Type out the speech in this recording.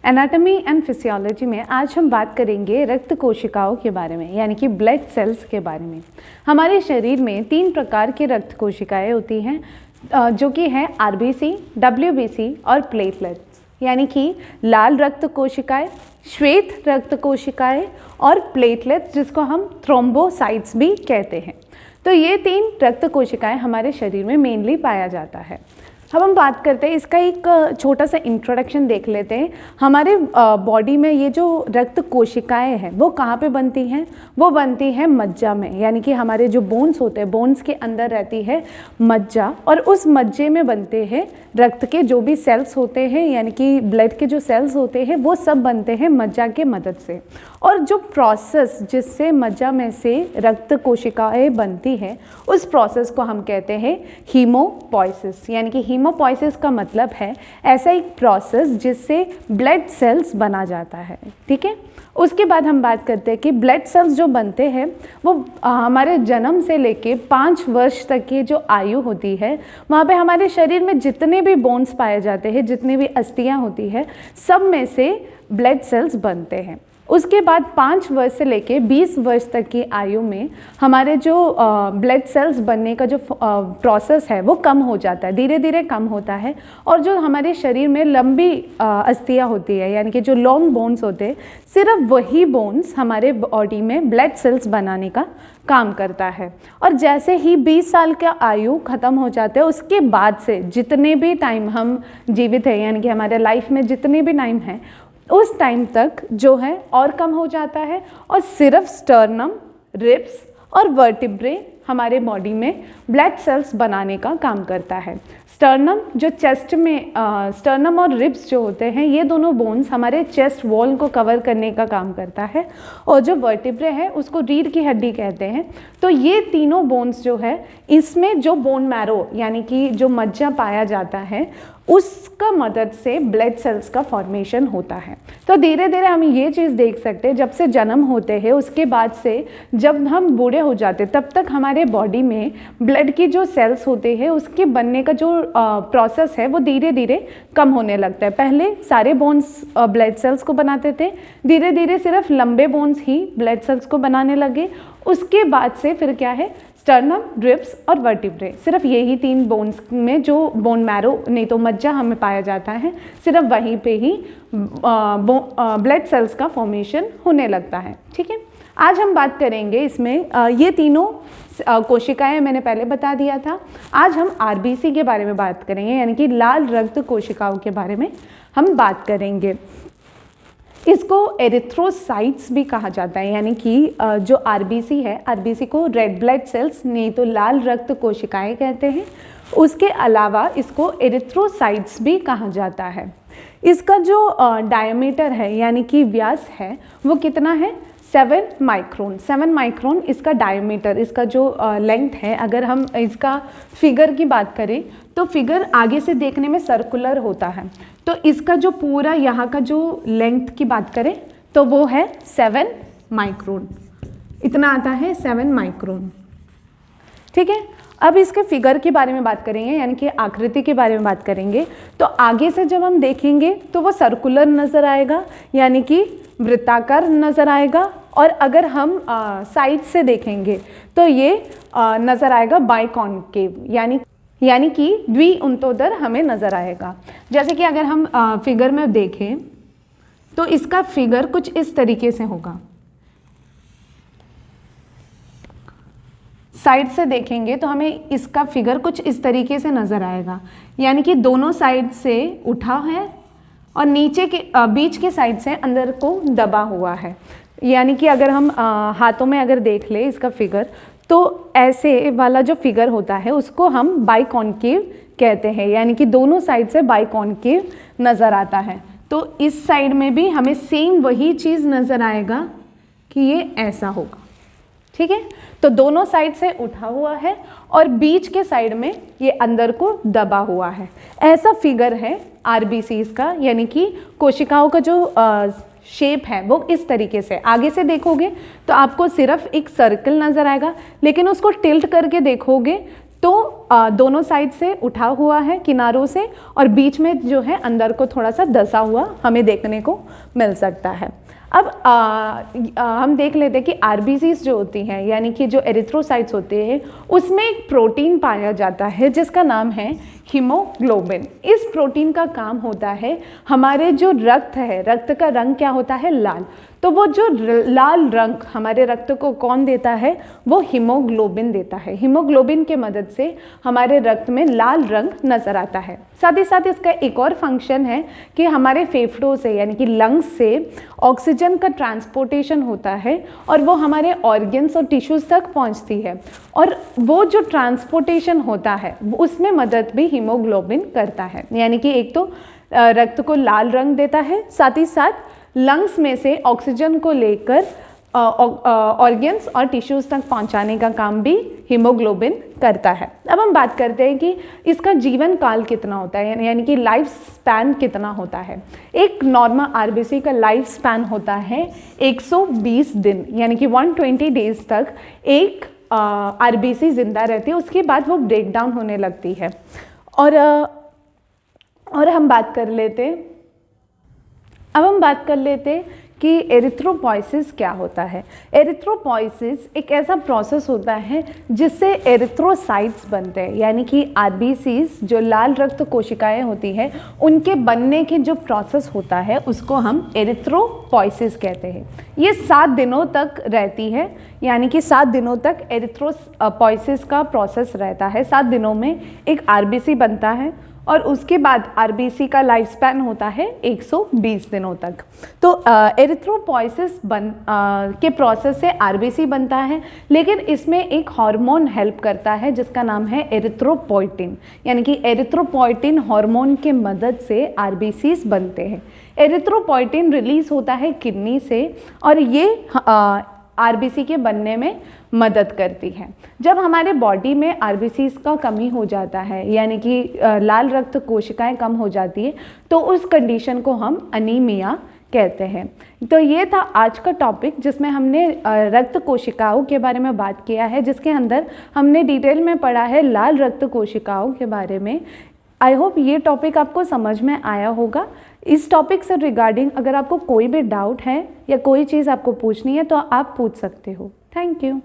Anatomy and physiology में आज हम बात करेंगे रक्त कोशिकाओं के बारे में, यानी कि ब्लड सेल्स के बारे में। हमारे शरीर में 3 प्रकार की रक्त कोशिकाएं होती हैं, जो कि हैं आरबीसी, डब्ल्यूबीसी और प्लेटलेट्स, यानी कि लाल रक्त कोशिकाएं, श्वेत रक्त कोशिकाएं और प्लेटलेट्स, जिसको हम थ्रोम्बोसाइट्स भी कहते हैं। तो ये 3 रक्त कोशिकाएं हमारे शरीर में मेनली पाया जाता है। अब हम बात करते हैं, इसका एक छोटा सा इंट्रोडक्शन देख लेते हैं। हमारे बॉडी में ये जो रक्त कोशिकाएं हैं वो कहाँ पे बनती हैं? वो बनती हैं मज्जा में, यानी कि हमारे जो बोन्स होते हैं, बोन्स के अंदर रहती है मज्जा, और उस मज्जे में बनते हैं रक्त के जो भी सेल्स होते हैं, यानी कि ब्लड के जो सेल्स होते हैं वो सब बनते हैं मज्जा के मदद से। और जो प्रोसेस जिससे मज्जा में से रक्त कोशिकाएं बनती हैं, उस प्रोसेस को हम कहते हैं हीमोपोइसिस, यानी कि हीमोपोइसिस का मतलब है ऐसा एक प्रोसेस जिससे ब्लड सेल्स बना जाता है। ठीक है, उसके बाद हम बात करते हैं कि ब्लड सेल्स जो बनते हैं वो हमारे जन्म से लेके 5 वर्ष तक की जो आयु होती है, वहाँ पे हमारे शरीर में जितने भी बोन्स पाए जाते हैं, जितनी भी अस्थियाँ होती है, सब में से ब्लड सेल्स बनते हैं। उसके बाद 5 वर्ष से लेके 20 वर्ष तक की आयु में हमारे जो ब्लड सेल्स बनने का जो प्रोसेस है वो कम हो जाता है, धीरे धीरे कम होता है। और जो हमारे शरीर में लंबी अस्थियाँ होती है, यानी कि जो लॉन्ग बोन्स होते हैं, सिर्फ वही बोन्स हमारे बॉडी में ब्लड सेल्स बनाने का काम करता है। और जैसे ही 20 साल का आयु ख़त्म हो जाते हैं, उसके बाद से जितने भी टाइम हम जीवित हैं, यानी कि हमारे लाइफ में जितने भी टाइम हैं, उस टाइम तक जो है और कम हो जाता है, और सिर्फ स्टर्नम, रिब्स और वर्टिब्रे हमारे बॉडी में ब्लड सेल्स बनाने का काम करता है। स्टर्नम जो चेस्ट में स्टर्नम और रिब्स जो होते हैं, ये दोनों बोन्स हमारे चेस्ट वॉल को कवर करने का काम करता है, और जो वर्टिब्रे है उसको रीढ़ की हड्डी कहते हैं। तो ये तीनों बोन्स जो है, इसमें जो बोन मैरो यानी कि जो मज्जा पाया जाता है, उसका मदद से ब्लड सेल्स का फॉर्मेशन होता है। तो धीरे धीरे हम ये चीज़ देख सकते हैं, जब से जन्म होते हैं उसके बाद से जब हम बूढ़े हो जाते तब तक हमारे बॉडी में ब्लड की जो सेल्स होते हैं उसके बनने का जो प्रोसेस है वो धीरे धीरे कम होने लगता है। पहले सारे बोन्स ब्लड सेल्स को बनाते थे, धीरे धीरे सिर्फ लंबे बोन्स ही ब्लड सेल्स को बनाने लगे। उसके बाद से फिर क्या है, स्टर्नम, रिब्स और वर्टिब्रे, सिर्फ यही 3 बोन्स में जो बोन मैरो नहीं तो मज्जा हमें पाया जाता है, सिर्फ वहीं पे ही ब्लड सेल्स का फॉर्मेशन होने लगता है। ठीक है, आज हम बात करेंगे इसमें ये तीनों कोशिकाएं मैंने पहले बता दिया था। आज हम आरबीसी के बारे में बात करेंगे, यानी कि लाल रक्त कोशिकाओं के बारे में हम बात करेंगे। इसको एरिथ्रोसाइट्स भी कहा जाता है, यानी कि जो आरबीसी है, आरबीसी को रेड ब्लड सेल्स नहीं तो लाल रक्त कोशिकाएं कहते हैं। उसके अलावा इसको एरिथ्रोसाइट्स भी कहा जाता है। इसका जो डायमीटर है, यानी कि व्यास है, वो कितना है? 7 माइक्रोन। 7 माइक्रोन इसका डायमीटर, इसका जो लेंथ है। अगर हम इसका फिगर की बात करें तो फिगर आगे से देखने में सर्कुलर होता है, तो इसका जो पूरा यहाँ का जो लेंथ की बात करें तो वो है 7 माइक्रोन, इतना आता है 7 माइक्रोन। ठीक है, अब इसके फिगर के बारे में बात करेंगे, यानी कि आकृति के बारे में बात करेंगे। तो आगे से जब हम देखेंगे तो वो सर्कुलर नज़र आएगा, यानी कि वृत्ताकार नज़र आएगा। और अगर हम साइड से देखेंगे तो ये नज़र आएगा बाइकॉन्केव, यानी कि द्विउंतोदर हमें नज़र आएगा। जैसे कि अगर हम फिगर में देखें तो इसका फिगर कुछ इस तरीके से होगा। साइड से देखेंगे तो हमें इसका फिगर कुछ इस तरीके से नज़र आएगा, यानी कि दोनों साइड से उठा है और नीचे के बीच के साइड से अंदर को दबा हुआ है। यानी कि अगर हम हाथों में अगर देख ले इसका फिगर, तो ऐसे वाला जो फिगर होता है उसको हम बाइकॉन्केव कहते हैं, यानी कि दोनों साइड से बाइकॉन्केव नज़र आता है। तो इस साइड में भी हमें सेम वही चीज़ नज़र आएगा कि ये ऐसा होगा। ठीक है, तो दोनों साइड से उठा हुआ है और बीच के साइड में ये अंदर को दबा हुआ है। ऐसा फिगर है आरबीसीज का, यानी कि कोशिकाओं का जो शेप है वो इस तरीके से। आगे से देखोगे तो आपको सिर्फ एक सर्कल नज़र आएगा, लेकिन उसको टिल्ट करके देखोगे तो दोनों साइड से उठा हुआ है किनारों से, और बीच में जो है अंदर को थोड़ा सा दसा हुआ हमें देखने को मिल सकता है। अब हम देख लेते हैं कि आरबीसीज जो होती हैं, यानी कि जो एरिथ्रोसाइट्स होते हैं, उसमें एक प्रोटीन पाया जाता है जिसका नाम है हीमोग्लोबिन। इस प्रोटीन का काम होता है, हमारे जो रक्त है, रक्त का रंग क्या होता है, लाल। तो वो जो लाल रंग हमारे रक्त को कौन देता है, वो हीमोग्लोबिन देता है। हीमोग्लोबिन के मदद से हमारे रक्त में लाल रंग नजर आता है। साथ ही साथ इसका एक और फंक्शन है कि हमारे फेफड़ों से, यानी कि लंग्स से ऑक्सीजन का ट्रांसपोर्टेशन होता है और वो हमारे ऑर्गन्स और टिश्यूज तक पहुंचती है, और वो जो ट्रांसपोर्टेशन होता है उसमें मदद भी हीमोग्लोबिन करता है। यानी कि एक तो रक्त को लाल रंग देता है, साथ ही साथ लंग्स में से ऑक्सीजन को लेकर ऑर्गन्स और टिश्यूज तक पहुंचाने का काम भी हीमोग्लोबिन करता है। अब हम बात करते हैं कि इसका जीवन काल कितना होता है, यानी कि लाइफ स्पैन कितना होता है। एक नॉर्मल आरबीसी का लाइफ स्पैन होता है 120 दिन, यानी कि 120 डेज तक एक आरबीसी जिंदा रहती है, उसके बाद वो ब्रेक डाउन होने लगती है। और हम बात कर लेते कि एरिथ्रोपॉइसिस क्या होता है। एरिथ्रोपॉइसिस एक ऐसा प्रोसेस होता है जिससे एरिथ्रोसाइट्स बनते हैं, यानी कि आरबीसीज जो लाल रक्त कोशिकाएं होती हैं उनके बनने की जो प्रोसेस होता है उसको हम एरिथ्रोपॉइसिस कहते हैं। ये 7 दिनों तक रहती है, यानी कि 7 दिनों तक एरिथ्रोपॉइसिस का प्रोसेस रहता है। 7 दिनों में एक आरबीसी बनता है और उसके बाद आरबीसी का लाइफ स्पैन होता है 120 दिनों तक। तो एरिथ्रोपॉइसिस के प्रोसेस से आरबीसी बनता है, लेकिन इसमें एक हार्मोन हेल्प करता है जिसका नाम है एरिथ्रोपोइटिन, यानी कि एरिथ्रोपोइटिन हार्मोन के मदद से आरबीसीज बनते हैं। एरिथ्रोपोइटिन रिलीज होता है किडनी से और ये आरबीसी के बनने में मदद करती है। जब हमारे बॉडी में आरबीसीज का कमी हो जाता है, यानी कि लाल रक्त कोशिकाएं कम हो जाती है, तो उस कंडीशन को हम अनीमिया कहते हैं। तो ये था आज का टॉपिक जिसमें हमने रक्त कोशिकाओं के बारे में बात किया है, जिसके अंदर हमने डिटेल में पढ़ा है लाल रक्त कोशिकाओं के बारे में। आई होप ये टॉपिक आपको समझ में आया होगा। इस टॉपिक से रिगार्डिंग अगर आपको कोई भी डाउट है या कोई चीज़ आपको पूछनी है तो आप पूछ सकते हो। Thank you.